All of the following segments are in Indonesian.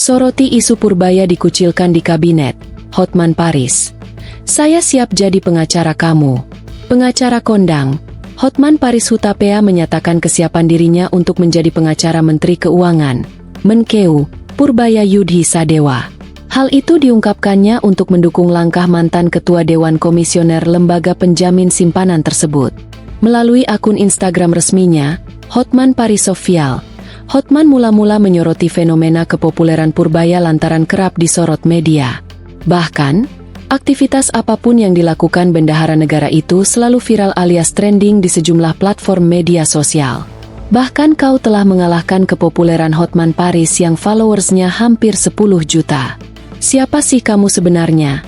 Soroti isu Purbaya dikucilkan di kabinet, Hotman Paris. Saya siap jadi pengacara kamu. Pengacara kondang, Hotman Paris Hutapea menyatakan kesiapan dirinya untuk menjadi pengacara Menteri Keuangan, Menkeu, Purbaya Yudhi Sadewa. Hal itu diungkapkannya untuk mendukung langkah mantan Ketua Dewan Komisioner Lembaga Penjamin Simpanan tersebut. Melalui akun Instagram resminya, Hotman Paris Official, Hotman mula-mula menyoroti fenomena kepopuleran Purbaya lantaran kerap disorot media. Bahkan, aktivitas apapun yang dilakukan bendahara negara itu selalu viral alias trending di sejumlah platform media sosial. Bahkan kau telah mengalahkan kepopuleran Hotman Paris yang followersnya hampir 10 juta. Siapa sih kamu sebenarnya?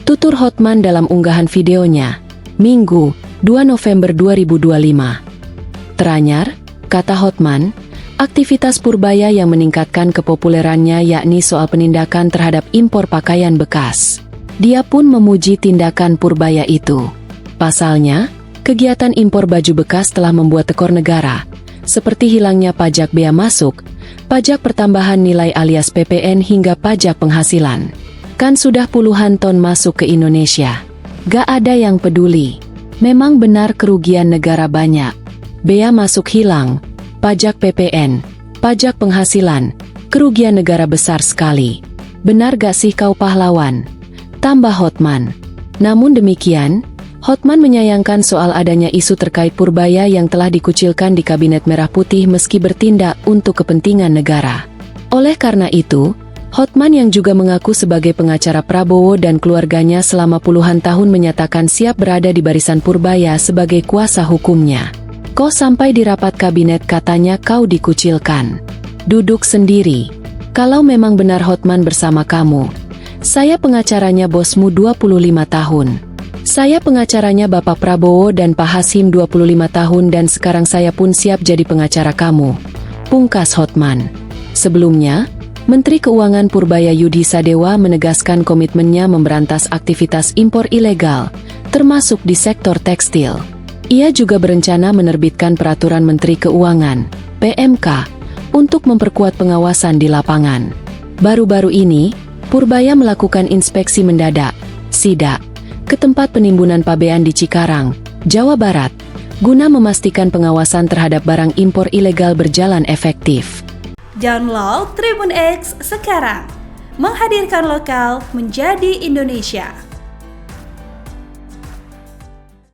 Tutur Hotman dalam unggahan videonya, Minggu, 2 November 2025. Teranyar, kata Hotman, aktivitas Purbaya yang meningkatkan kepopulerannya yakni soal penindakan terhadap impor pakaian bekas. Dia pun memuji tindakan Purbaya itu. Pasalnya, kegiatan impor baju bekas telah membuat tekor negara, seperti hilangnya pajak bea masuk, pajak pertambahan nilai alias PPN hingga pajak penghasilan. Kan sudah puluhan ton masuk ke Indonesia. Gak ada yang peduli. Memang benar kerugian negara banyak. Bea masuk hilang, pajak PPN, pajak penghasilan, kerugian negara besar sekali. Benar gak sih kau pahlawan? Tambah Hotman. Namun demikian, Hotman menyayangkan soal adanya isu terkait Purbaya yang telah dikucilkan di Kabinet Merah Putih meski bertindak untuk kepentingan negara. Oleh karena itu, Hotman yang juga mengaku sebagai pengacara Prabowo dan keluarganya selama puluhan tahun menyatakan siap berada di barisan Purbaya sebagai kuasa hukumnya. Kok sampai di rapat kabinet katanya kau dikucilkan? Duduk sendiri. Kalau memang benar Hotman bersama kamu, saya pengacaranya bosmu 25 tahun. Saya pengacaranya Bapak Prabowo dan Pak Hasim 25 tahun dan sekarang saya pun siap jadi pengacara kamu. Pungkas Hotman. Sebelumnya, Menteri Keuangan Purbaya Yudhi Sadewa menegaskan komitmennya memberantas aktivitas impor ilegal, termasuk di sektor tekstil. Ia juga berencana menerbitkan Peraturan Menteri Keuangan, PMK, untuk memperkuat pengawasan di lapangan. Baru-baru ini, Purbaya melakukan inspeksi mendadak, sidak, ke tempat penimbunan pabean di Cikarang, Jawa Barat, guna memastikan pengawasan terhadap barang impor ilegal berjalan efektif. Download Tribun X sekarang, menghadirkan lokal menjadi Indonesia.